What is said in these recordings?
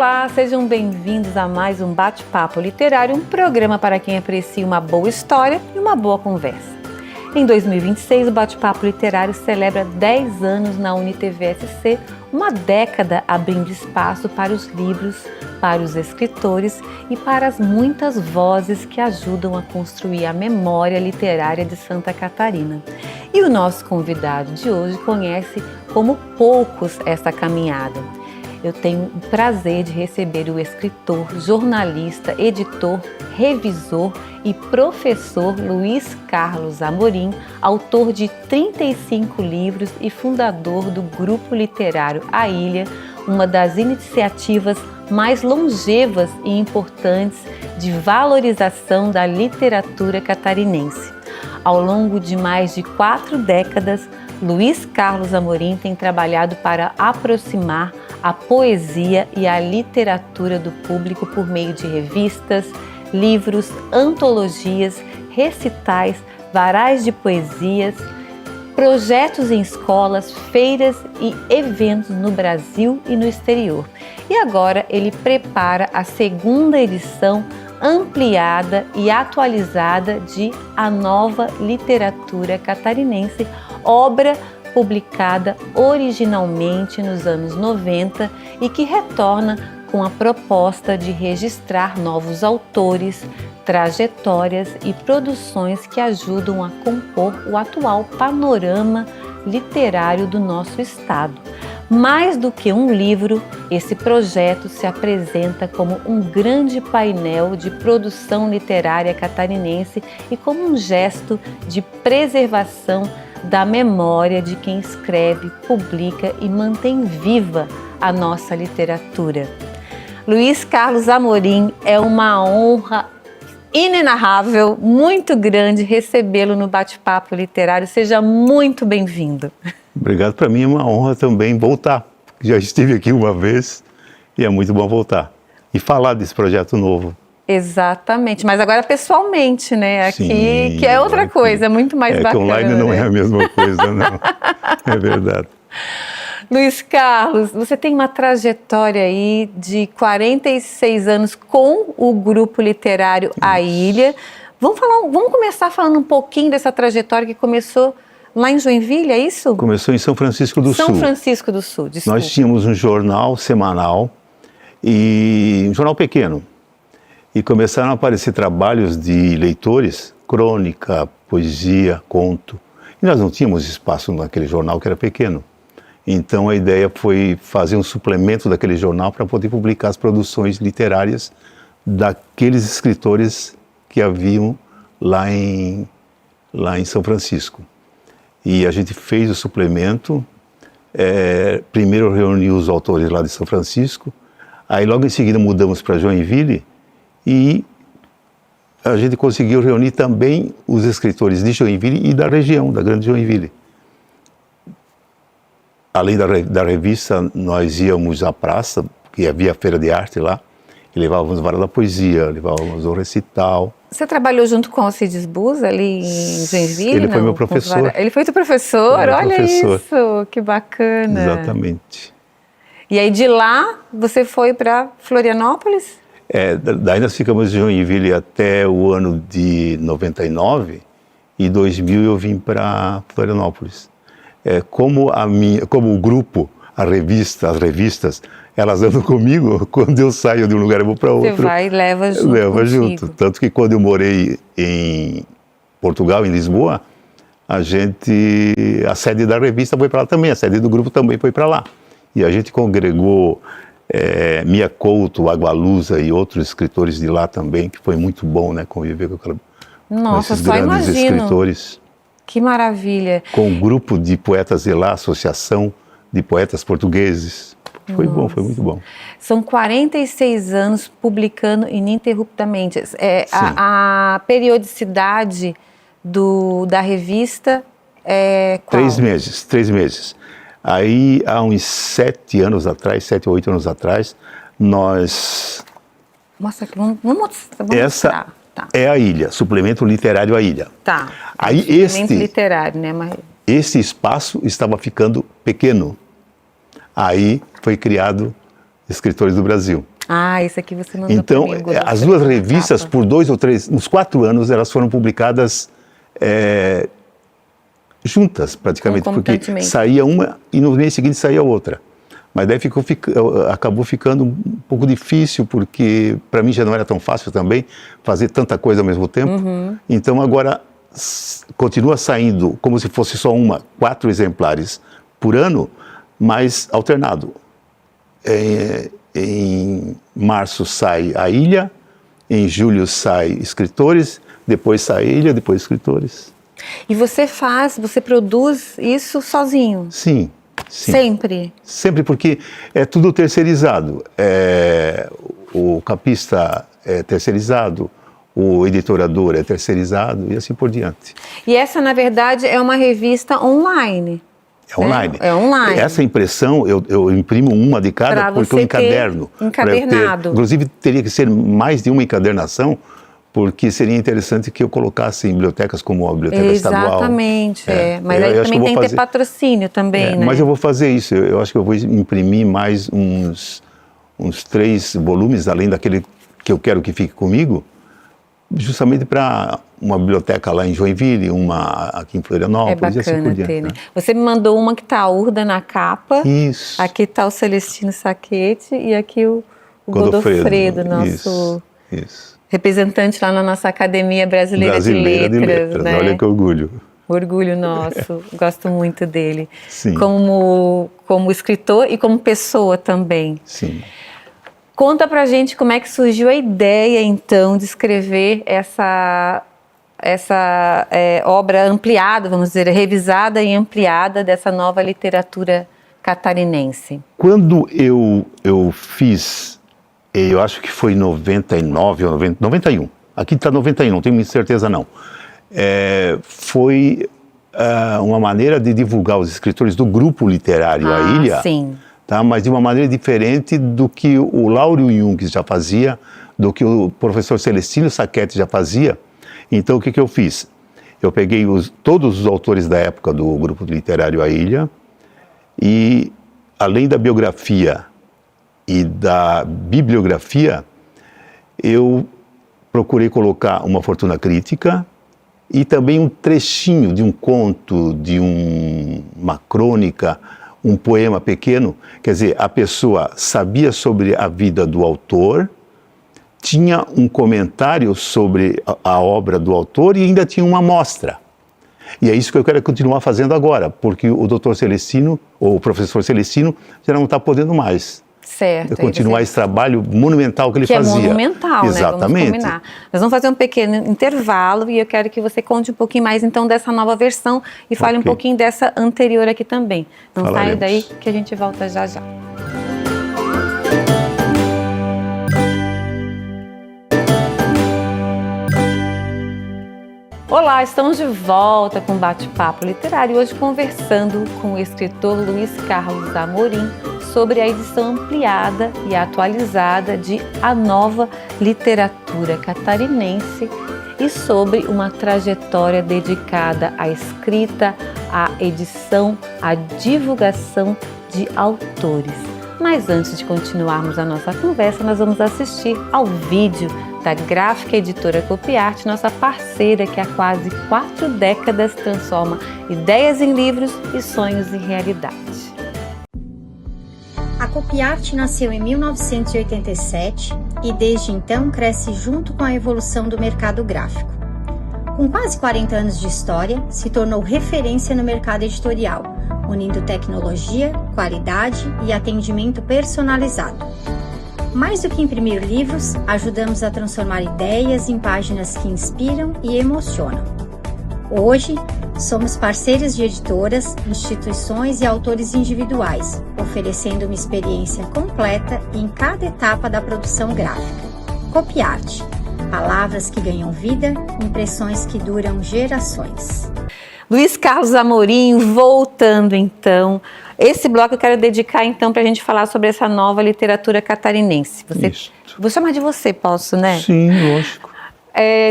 Olá, sejam bem-vindos a mais um Bate-Papo Literário, um programa para quem aprecia uma boa história e uma boa conversa. Em 2026, o Bate-Papo Literário celebra 10 anos na UniTV-SC, uma década abrindo espaço para os livros, para os escritores e para as muitas vozes que ajudam a construir a memória literária de Santa Catarina. E o nosso convidado de hoje conhece como poucos essa caminhada. Eu tenho o prazer de receber o escritor, jornalista, editor, revisor e professor Luiz Carlos Amorim, autor de 35 livros e fundador do Grupo Literário A Ilha, uma das iniciativas mais longevas e importantes de valorização da literatura catarinense. Ao longo de mais de 4 décadas, Luiz Carlos Amorim tem trabalhado para aproximar a poesia e a literatura do público por meio de revistas, livros, antologias, recitais, varais de poesias, projetos em escolas, feiras e eventos no Brasil e no exterior. E agora ele prepara a 2ª edição ampliada e atualizada de A Nova Literatura Catarinense, obra publicada originalmente nos anos 90 e que retorna com a proposta de registrar novos autores, trajetórias e produções que ajudam a compor o atual panorama literário do nosso estado. Mais do que um livro, esse projeto se apresenta como um grande painel de produção literária catarinense e como um gesto de preservação da memória de quem escreve, publica e mantém viva a nossa literatura. Luiz Carlos Amorim, é uma honra inenarrável, muito grande recebê-lo no Bate-Papo Literário. Seja muito bem-vindo. Obrigado, para mim é uma honra também voltar. Já estive aqui uma vez e é muito bom voltar e falar desse projeto novo. Exatamente, mas agora pessoalmente, né? Aqui, sim, que é outra coisa, muito mais bacana. Que online não é a mesma coisa, não. É verdade. Luiz Carlos, você tem uma trajetória aí de 46 anos com o Grupo Literário A Ilha. Vamos começar falando um pouquinho dessa trajetória que começou lá em Joinville, é isso? Começou em São Francisco do Sul. São Francisco do Sul, desculpa. Nós tínhamos um jornal semanal, um jornal pequeno. E começaram a aparecer trabalhos de leitores, crônica, poesia, conto. E nós não tínhamos espaço naquele jornal que era pequeno. Então a ideia foi fazer um suplemento daquele jornal para poder publicar as produções literárias daqueles escritores que haviam lá em São Francisco. E a gente fez o suplemento, primeiro reuniu os autores lá de São Francisco, aí logo em seguida mudamos para Joinville, e a gente conseguiu reunir também os escritores de Joinville e da região, da Grande Joinville. Além da revista, nós íamos à praça, que havia a feira de arte lá, e levávamos vara da poesia, levávamos o recital. Você trabalhou junto com o Alcides Busa ali em Joinville? Ele foi meu professor. Ele foi teu professor? Olha professor. Isso, que bacana. Exatamente. E aí de lá você foi para Florianópolis? Daí nós ficamos em Joinville até o ano de 99 e 2000 eu vim para Florianópolis. Como o grupo, as revistas, elas andam comigo, quando eu saio de um lugar eu vou para outro. Você vai e leva junto. Leva junto. Tanto que quando eu morei em Portugal, em Lisboa, a sede da revista foi para lá também, a sede do grupo também foi para lá. E a gente congregou Mia Couto, Agualusa e outros escritores de lá também, que foi muito bom, né, conviver com esses grandes escritores. Que maravilha. Com um grupo de poetas de lá, associação de poetas portugueses. Foi bom, foi muito bom. São 46 anos publicando ininterruptamente. A periodicidade da revista é qual? 3 meses. Aí, há uns 7 ou 8 anos atrás, nós... Mostra aqui, vamos Essa mostrar. Tá. É A Ilha, suplemento literário A Ilha. Tá. Aí suplemento literário, né, Maria? Esse espaço estava ficando pequeno. Aí foi criado Escritores do Brasil. Ah, esse aqui você mandou Então, pra mim, o Godofredo, as duas na revistas, capa. por 2 ou 3, uns 4 anos, elas foram publicadas juntas, praticamente, porque Concomitantemente. saía uma e no mês seguinte saía outra. Mas daí acabou ficando um pouco difícil, porque para mim já não era tão fácil também fazer tanta coisa ao mesmo tempo. Então agora continua saindo como se fosse só 4 exemplares por ano, mas alternado. Em março sai A Ilha, em julho sai Escritores, depois sai A Ilha, depois Escritores. E você produz isso sozinho? Sim. Sempre? Sempre, porque é tudo terceirizado. O capista é terceirizado, o editorador é terceirizado e assim por diante. E essa, na verdade, é uma revista online? É online. É online. Essa impressão, eu imprimo uma de cada Pra porque eu você encaderno. ter encadernado. Inclusive, teria que ser mais de uma encadernação, porque seria interessante que eu colocasse em bibliotecas como a Biblioteca Estadual. Exatamente, Mas aí também tem que ter patrocínio também, né? Mas eu vou fazer isso. Eu acho que eu vou imprimir mais uns 3 volumes, além daquele que eu quero que fique comigo, justamente para uma biblioteca lá em Joinville, uma aqui em Florianópolis e assim por diante. Ter, né? Você me mandou uma que está a Urda na capa. Isso. Aqui está o Celestino Sacchetti e aqui o Godofredo, nosso representante lá na nossa Academia Brasileira de Letras. Né? Olha que orgulho. Orgulho nosso, gosto muito dele. Sim. Como escritor e como pessoa também. Sim. Conta pra gente como é que surgiu a ideia, então, de escrever essa obra ampliada, vamos dizer, revisada e ampliada dessa nova literatura catarinense. Quando eu fiz, eu acho que foi em 99 ou 91, aqui está 91, não tenho muita certeza não, foi uma maneira de divulgar os escritores do grupo literário A Ilha, sim. Tá? Mas de uma maneira diferente do que o Láurio Jung já fazia, do que o professor Celestino Sacchetti já fazia. Então, o que eu fiz? Eu peguei todos os autores da época do grupo literário A Ilha e, além da biografia e da bibliografia, eu procurei colocar uma fortuna crítica e também um trechinho de um conto, de uma crônica, um poema pequeno. Quer dizer, a pessoa sabia sobre a vida do autor, tinha um comentário sobre a obra do autor e ainda tinha uma amostra. E é isso que eu quero continuar fazendo agora, porque o doutor Celestino, ou o professor Celestino, já não está podendo mais. Certo. Continuar esse trabalho monumental que ele fazia. Que é monumental, exatamente. Né? Vamos combinar. Nós vamos fazer um pequeno intervalo e eu quero que você conte um pouquinho mais, então, dessa nova versão e fale um pouquinho dessa anterior aqui também. Não saia daí que a gente volta já já. Olá, estamos de volta com Bate-Papo Literário, hoje conversando com o escritor Luiz Carlos Amorim sobre a edição ampliada e atualizada de A Nova Literatura Catarinense e sobre uma trajetória dedicada à escrita, à edição, à divulgação de autores. Mas antes de continuarmos a nossa conversa, nós vamos assistir ao vídeo da Gráfica Editora Copiarte, nossa parceira que há quase 4 décadas transforma ideias em livros e sonhos em realidade. A Copiarte nasceu em 1987 e desde então cresce junto com a evolução do mercado gráfico. Com quase 40 anos de história, se tornou referência no mercado editorial, unindo tecnologia, qualidade e atendimento personalizado. Mais do que imprimir livros, ajudamos a transformar ideias em páginas que inspiram e emocionam. Hoje, somos parceiros de editoras, instituições e autores individuais, oferecendo uma experiência completa em cada etapa da produção gráfica. Copiarte. Palavras que ganham vida, impressões que duram gerações. Luiz Carlos Amorim, voltando então. Esse bloco eu quero dedicar então para a gente falar sobre essa nova literatura catarinense. Vou chamar de você, posso, né? Sim, lógico.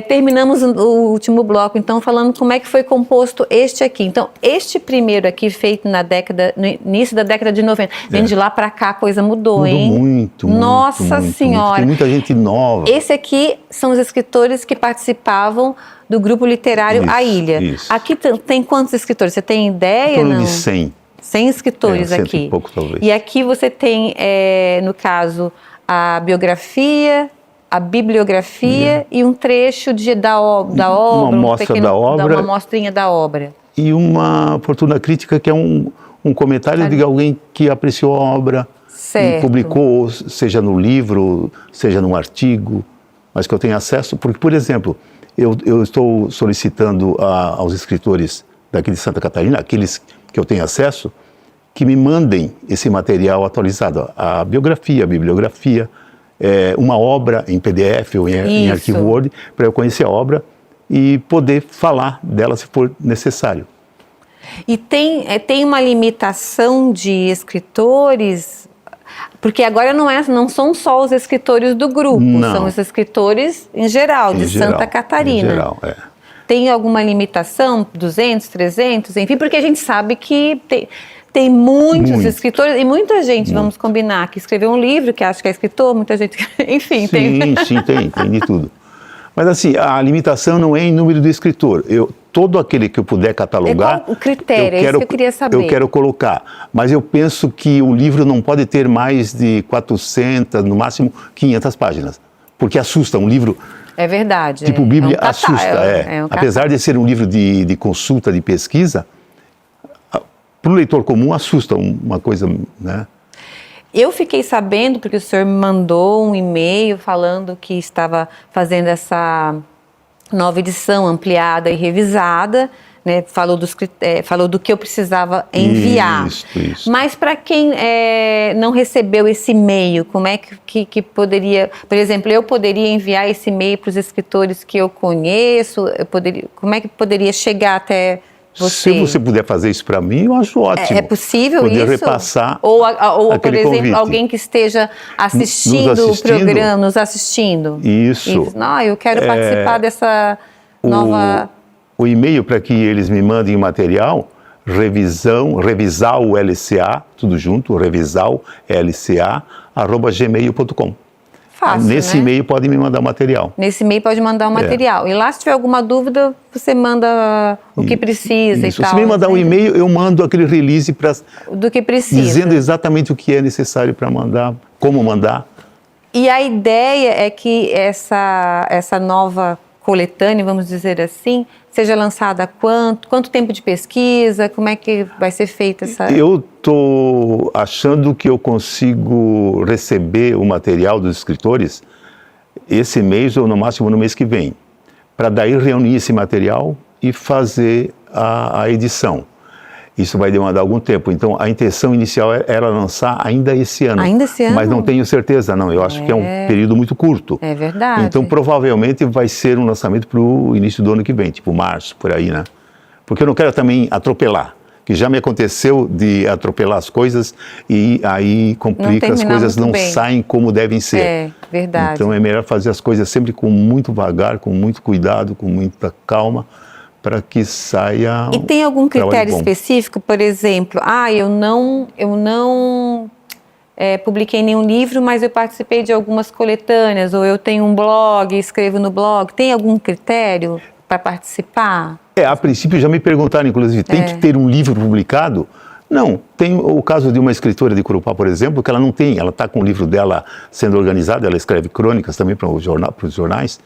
terminamos o último bloco, então, falando como é que foi composto este aqui. Então, este primeiro aqui, feito no início da década de 90. Vem de lá para cá, a coisa mudou, hein? Muito, Nossa muito, Senhora! Muito. Tem muita gente nova. Esse aqui são os escritores que participavam do grupo literário A Ilha. Isso. Aqui tem quantos escritores? Você tem ideia? Em torno Não? de 100. 100 escritores 100 aqui. e pouco, talvez. E aqui você tem, no caso, a biografia, a bibliografia e um trecho da obra. Uma amostra da obra. Uma amostrinha da obra. E uma fortuna crítica, que é um comentário de alguém que apreciou a obra Certo. e publicou, seja no livro, seja num artigo, mas que eu tenho acesso. Porque, por exemplo, eu estou solicitando aos escritores daqui de Santa Catarina, aqueles que eu tenho acesso, que me mandem esse material atualizado, a biografia, a bibliografia, uma obra em PDF ou em arquivo Word, para eu conhecer a obra e poder falar dela se for necessário. E tem uma limitação de escritores, porque agora não são só os escritores do grupo, são os escritores em geral, de Santa Catarina. Em geral, Tem alguma limitação, 200, 300, enfim, porque a gente sabe que tem muitos escritores e muita gente, vamos combinar, que escreveu um livro, que acha que é escritor, muita gente, enfim. Sim, tem de tudo. Mas assim, a limitação não é em número do escritor. Todo aquele que eu puder catalogar... Qual o critério? É isso que eu queria saber. Eu quero colocar. Mas eu penso que o livro não pode ter mais de 400, no máximo 500 páginas. Porque assusta um livro... É verdade. Tipo, Bíblia assusta. Apesar de ser um livro de consulta, de pesquisa, para o leitor comum assusta uma coisa, né? Eu fiquei sabendo, porque o senhor me mandou um e-mail falando que estava fazendo essa nova edição ampliada e revisada, né? Falou do que eu precisava enviar. Isso. Mas para quem não recebeu esse e-mail, como é que poderia... Por exemplo, eu poderia enviar esse e-mail para os escritores que eu conheço? Como é que poderia chegar até... Se você puder fazer isso para mim, eu acho ótimo. É possível poder isso? repassar ou por exemplo, convite. Alguém que esteja assistindo o programa, nos assistindo. Isso. Não, eu quero participar dessa nova... O e-mail para que eles me mandem o material, revisar o LCA, tudo junto, revisar@gmail.com. Fácil, Nesse e-mail pode me mandar o material. Nesse e-mail pode mandar o material. E lá, se tiver alguma dúvida, você manda o que precisa e tal. Se me mandar um e-mail, eu mando aquele release do que precisa. Dizendo exatamente o que é necessário para mandar, como mandar. E a ideia é que essa nova coletânea, vamos dizer assim, seja lançada há quanto tempo de pesquisa? Como é que vai ser feita essa... Eu estou achando que eu consigo receber o material dos escritores esse mês ou no máximo no mês que vem, para daí reunir esse material e fazer a edição. Isso vai demandar algum tempo, então a intenção inicial era lançar ainda esse ano. Ainda esse ano? Mas não tenho certeza, não. Eu acho que é um período muito curto. É verdade. Então provavelmente vai ser um lançamento para o início do ano que vem, tipo março, por aí, né? Porque eu não quero também atropelar, que já me aconteceu de atropelar as coisas e aí complica, as coisas não saem como devem ser. É verdade. Então é melhor fazer as coisas sempre com muito vagar, com muito cuidado, com muita calma, para que saia... E tem algum critério específico? Por exemplo, eu não publiquei nenhum livro, mas eu participei de algumas coletâneas, ou eu tenho um blog, escrevo no blog. Tem algum critério para participar? A princípio já me perguntaram, inclusive, tem que ter um livro publicado? Não, tem o caso de uma escritora de Corupá, por exemplo, que ela não tem, ela está com o livro dela sendo organizado, ela escreve crônicas também para os jornais,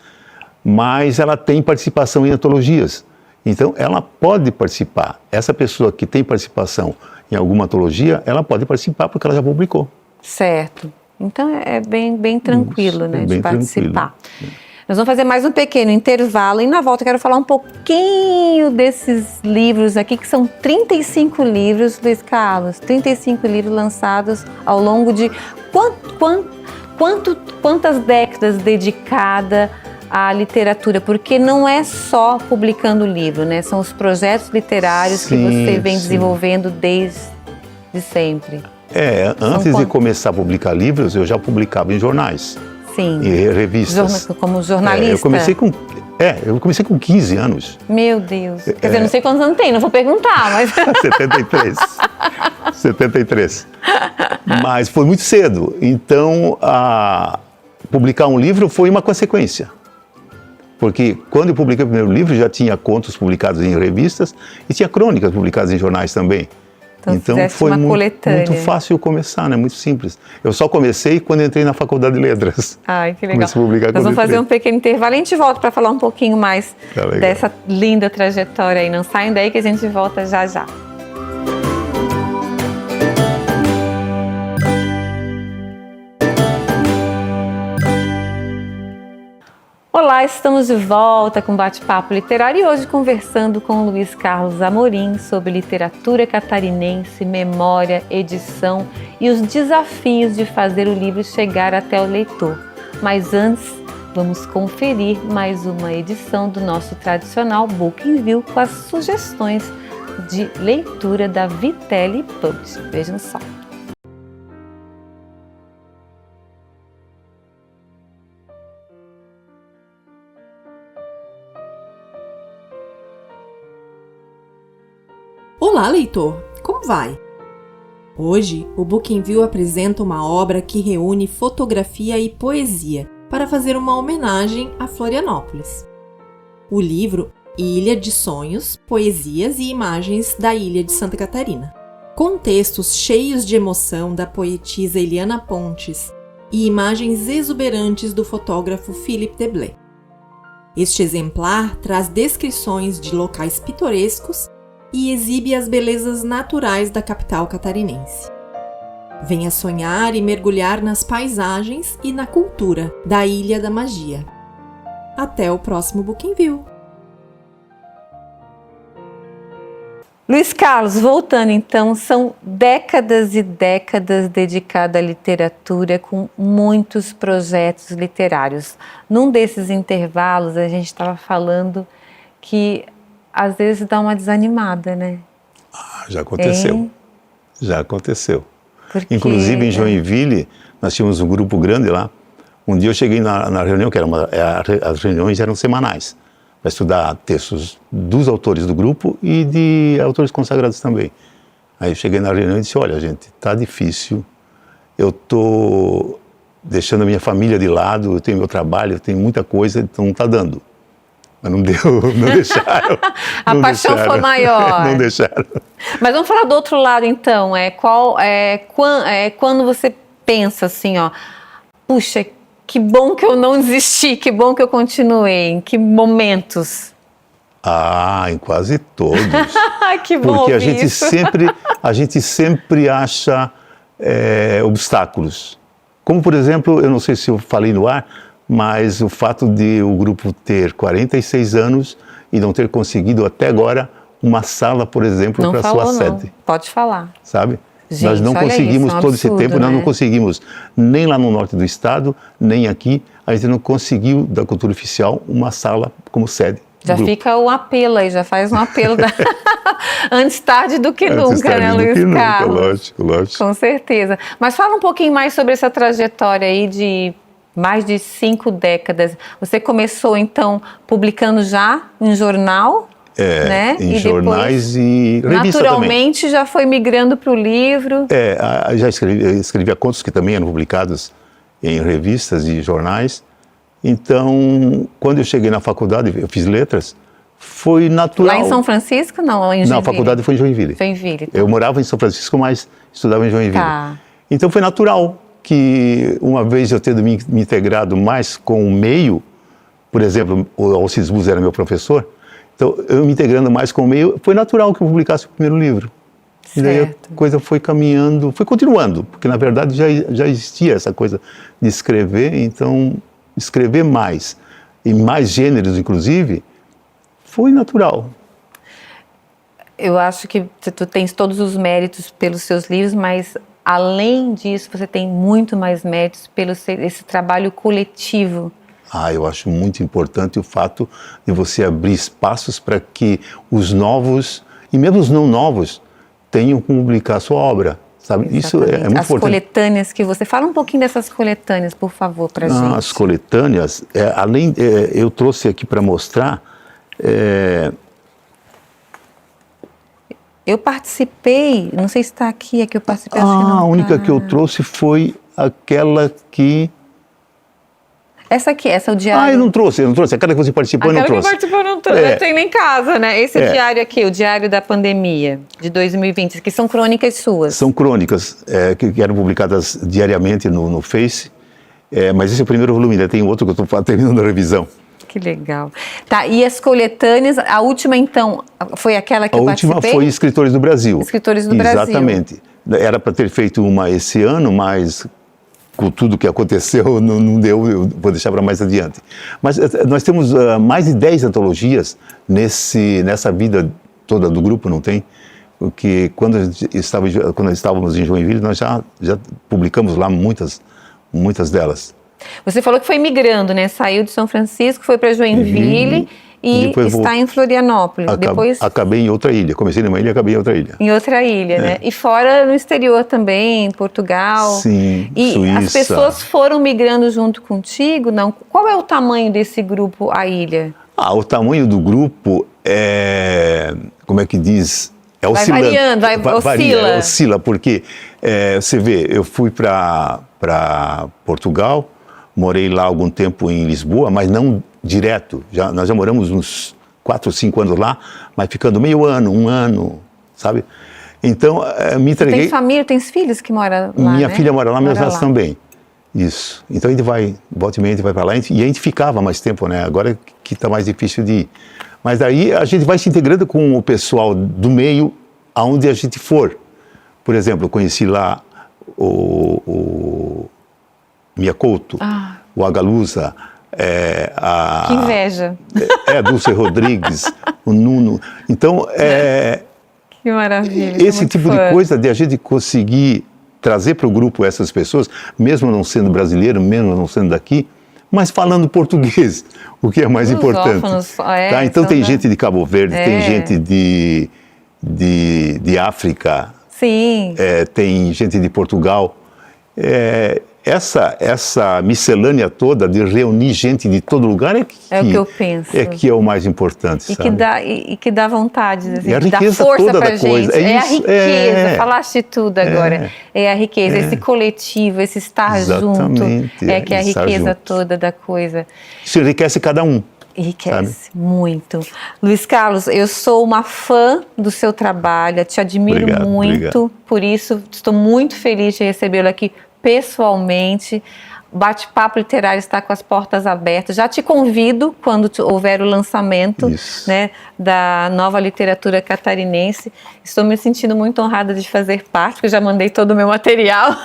mas ela tem participação em antologias. Então, ela pode participar. Essa pessoa que tem participação em alguma antologia, ela pode participar porque ela já publicou. Certo. Então, é bem tranquilo, né, de participar. Tranquilo. Nós vamos fazer mais um pequeno intervalo e na volta eu quero falar um pouquinho desses livros aqui, que são 35 livros, Luiz Carlos, 35 livros lançados ao longo de quantas décadas dedicada à literatura, porque não é só publicando livro, né? São os projetos literários que você vem desenvolvendo desde sempre. Antes de começar a publicar livros, eu já publicava em jornais. Sim. em revistas. Como jornalista? Eu comecei com 15 anos. Meu Deus. Quer dizer, eu não sei quantos anos tem, não vou perguntar, mas... 73. Mas foi muito cedo. Então, publicar um livro foi uma consequência. Porque quando eu publiquei o primeiro livro, já tinha contos publicados em revistas e tinha crônicas publicadas em jornais também. Então foi muito fácil começar, né? Muito simples. Eu só comecei quando entrei na Faculdade de Letras. Ai, que legal. Comecei a publicar Nós vamos fazer um pequeno intervalo e a gente volta para falar um pouquinho mais dessa linda trajetória aí. Não saiam daí que a gente volta já já. Olá, estamos de volta com Bate-Papo Literário e hoje conversando com o Luiz Carlos Amorim sobre literatura catarinense, memória, edição e os desafios de fazer o livro chegar até o leitor. Mas antes, vamos conferir mais uma edição do nosso tradicional Book in View com as sugestões de leitura da Vitelli Publishing. Vejam só. Olá, leitor! Como vai? Hoje, o Book in View apresenta uma obra que reúne fotografia e poesia para fazer uma homenagem a Florianópolis. O livro Ilha de Sonhos, Poesias e Imagens da Ilha de Santa Catarina. Com textos cheios de emoção da poetisa Eliana Pontes e imagens exuberantes do fotógrafo Philippe Deblé. Este exemplar traz descrições de locais pitorescos e exibe as belezas naturais da capital catarinense. Venha sonhar e mergulhar nas paisagens e na cultura da Ilha da Magia. Até o próximo Book in View! Luiz Carlos, voltando então, são décadas e décadas dedicadas à literatura com muitos projetos literários. Num desses intervalos a gente estava falando que às vezes dá uma desanimada, né? Já aconteceu. Hein? Já aconteceu. Porque, inclusive em Joinville, nós tínhamos um grupo grande lá. Um dia eu cheguei na reunião, que as reuniões eram semanais, para estudar textos dos autores do grupo e de autores consagrados também. Aí eu cheguei na reunião e disse, olha gente, tá difícil, eu tô deixando a minha família de lado, eu tenho meu trabalho, eu tenho muita coisa, então não tá dando. Mas não deu, não deixaram. A paixão foi maior. Não deixaram. Mas vamos falar do outro lado então, quando você pensa assim, ó, puxa, que bom que eu não desisti, que bom que eu continuei, em que momentos? Em quase todos. Que bom. Porque a gente sempre acha obstáculos. Como, por exemplo, eu não sei se eu falei no ar, mas o fato de o grupo ter 46 anos e não ter conseguido até agora uma sala, por exemplo, para sua sede. Pode falar. Sabe? Gente, nós não conseguimos todo esse tempo, né? Nós não conseguimos nem lá no norte do estado, nem aqui, a gente não conseguiu da Cultura Oficial uma sala como sede. Já fica o apelo aí, já faz um apelo antes tarde do que nunca, né, Luiz Carlos? Lógico. Com certeza. Mas fala um pouquinho mais sobre essa trajetória aí de mais de 5 décadas. Você começou, então, publicando já em jornal, né? Em e jornais e revista naturalmente também. Já foi migrando para o livro. Já escrevia contos que também eram publicados em revistas e jornais. Então, quando eu cheguei na faculdade, eu fiz letras, foi natural. Lá em São Francisco, não? Ou em Joinville? Não, a faculdade foi em Joinville. Joinville. Tá. Eu morava em São Francisco, mas estudava em Joinville. Tá. Então foi natural que, uma vez eu tendo me integrado mais com o meio, por exemplo, o Alcides Bus era meu professor, então eu me integrando mais com o meio, foi natural que eu publicasse o primeiro livro. Certo. E daí a coisa foi caminhando, foi continuando, porque na verdade já existia essa coisa de escrever, então escrever mais, em mais gêneros inclusive, foi natural. Eu acho que tu tens todos os méritos pelos seus livros, mas além disso você tem muito mais méritos pelo esse trabalho coletivo. Eu acho muito importante o fato de você abrir espaços para que os novos, e mesmo os não novos, tenham como publicar a sua obra, sabe? Isso é muito As importante. coletâneas que você... Fala um pouquinho dessas coletâneas, por favor, para gente. As coletâneas, eu trouxe aqui para mostrar... Eu participei, não sei se está aqui, é que eu participei. Acho que não A única tá. que eu trouxe foi aquela que... Essa aqui, essa é o diário. eu não trouxe. Aquela que você participou, eu não Aquela trouxe. que participou, eu não trouxe. Eu tenho em casa, né? Esse diário aqui, o diário da pandemia de 2020, que são crônicas suas. São crônicas que eram publicadas diariamente no Face, mas esse é o primeiro volume, ainda tem outro que eu estou terminando a revisão. Que legal. Tá, e as coletâneas, a última então, foi aquela que eu participei? A última foi Escritores do Brasil. Escritores do Brasil. Exatamente. Era para ter feito uma esse ano, mas com tudo que aconteceu não deu, eu vou deixar para mais adiante. Mas nós temos mais de 10 antologias nessa vida toda do grupo, não tem? Porque quando estávamos em Joinville, nós já publicamos lá muitas delas. Você falou que foi migrando, né? Saiu de São Francisco, foi para Joinville e está em Florianópolis. Depois acabei em outra ilha. Comecei numa ilha e acabei em outra ilha. Em outra ilha, né? E fora no exterior também, em Portugal. Sim, e Suíça. As pessoas foram migrando junto contigo? Não? Qual é o tamanho desse grupo, a ilha? O tamanho do grupo como é que diz? É oscilante. Vai variando, oscila, porque você vê, eu fui para Portugal, morei lá algum tempo em Lisboa, mas não direto. Nós já moramos uns 4 ou 5 anos lá, mas ficando meio ano, 1 ano, sabe? Então, me entreguei... Tem família, tem filhos que moram lá, Minha né? filha mora lá, meus netos também. Isso. Então, a gente vai, volta e meia, a gente vai para lá, e a gente ficava mais tempo, né? Agora que está mais difícil de ir. Mas daí a gente vai se integrando com o pessoal do meio, aonde a gente for. Por exemplo, eu conheci lá o Mia Couto, o Agalusa, Que inveja. A Dulce Rodrigues, o Nuno. Então, que maravilha. Esse tipo de coisa de a gente conseguir trazer para o grupo essas pessoas, mesmo não sendo brasileiro, mesmo não sendo daqui, mas falando português, o que é mais importante. Tá? Então tem gente de Cabo Verde, tem gente de África, sim. Tem gente de Portugal. Essa miscelânea toda de reunir gente de todo lugar é o que eu penso. É que é o mais importante, sabe? Que dá vontade, assim, a riqueza dá força toda pra da gente. Coisa. A riqueza, falaste tudo agora. É a riqueza, esse coletivo, esse estar junto. Que é a riqueza toda da coisa. Isso enriquece cada um. Enriquece muito. Luiz Carlos, eu sou uma fã do seu trabalho, te admiro muito, por isso estou muito feliz de recebê-lo aqui pessoalmente. O Bate-Papo Literário está com as portas abertas. Já te convido quando houver o lançamento, né, da nova literatura catarinense. Estou me sentindo muito honrada de fazer parte, porque eu já mandei todo o meu material.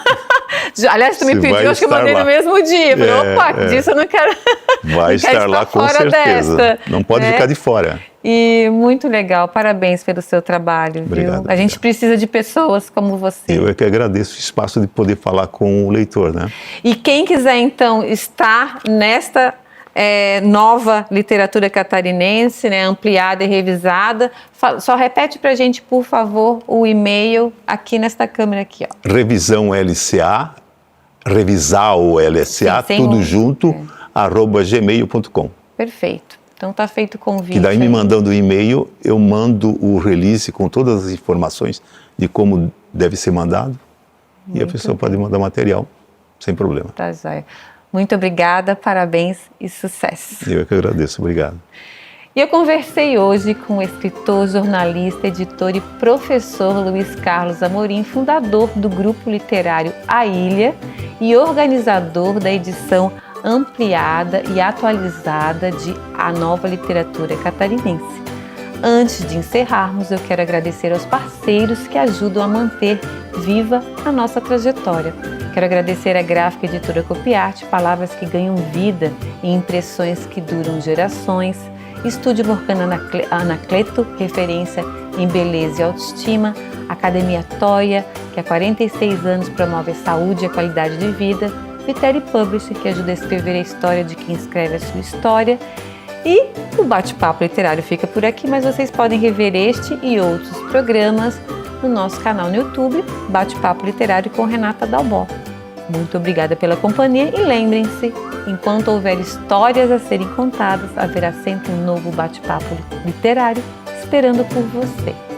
Aliás, tu me pediu, acho que eu mandei no mesmo dia. Falei, opa, disso eu não quero. Vai estar lá com certeza. Não pode ficar de fora. E muito legal, parabéns pelo seu trabalho. Obrigado, viu? A gente precisa de pessoas como você. Eu é que agradeço o espaço de poder falar com o leitor, né? E quem quiser, então, estar nesta nova literatura catarinense, né, ampliada e revisada, só repete pra gente, por favor, o e-mail aqui nesta câmera aqui, ó. Revisão LCA, revisar o LCA, tudo junto, @gmail.com. Perfeito. Então tá feito o convite. Que daí me mandando o e-mail, eu mando o release com todas as informações de como deve ser mandado. Muito e a pessoa pode mandar material sem problema. Tá, joia. Muito obrigada, parabéns e sucesso. Eu que agradeço, obrigado. E eu conversei hoje com o escritor, jornalista, editor e professor Luiz Carlos Amorim, fundador do grupo literário A Ilha e organizador da edição ampliada e atualizada de A Nova Literatura Catarinense. Antes de encerrarmos, eu quero agradecer aos parceiros que ajudam a manter viva a nossa trajetória. Quero agradecer à Gráfica Editora Copiarte, palavras que ganham vida e impressões que duram gerações. Estúdio Morcana Anacleto, referência em beleza e autoestima. Academia Toia, que há 46 anos promove a saúde e a qualidade de vida. Viteri Publisher, que ajuda a escrever a história de quem escreve a sua história. E o Bate-Papo Literário fica por aqui, mas vocês podem rever este e outros programas no nosso canal no YouTube, Bate-Papo Literário com Renata Dalbó. Muito obrigada pela companhia e lembrem-se, enquanto houver histórias a serem contadas, haverá sempre um novo bate-papo literário esperando por você.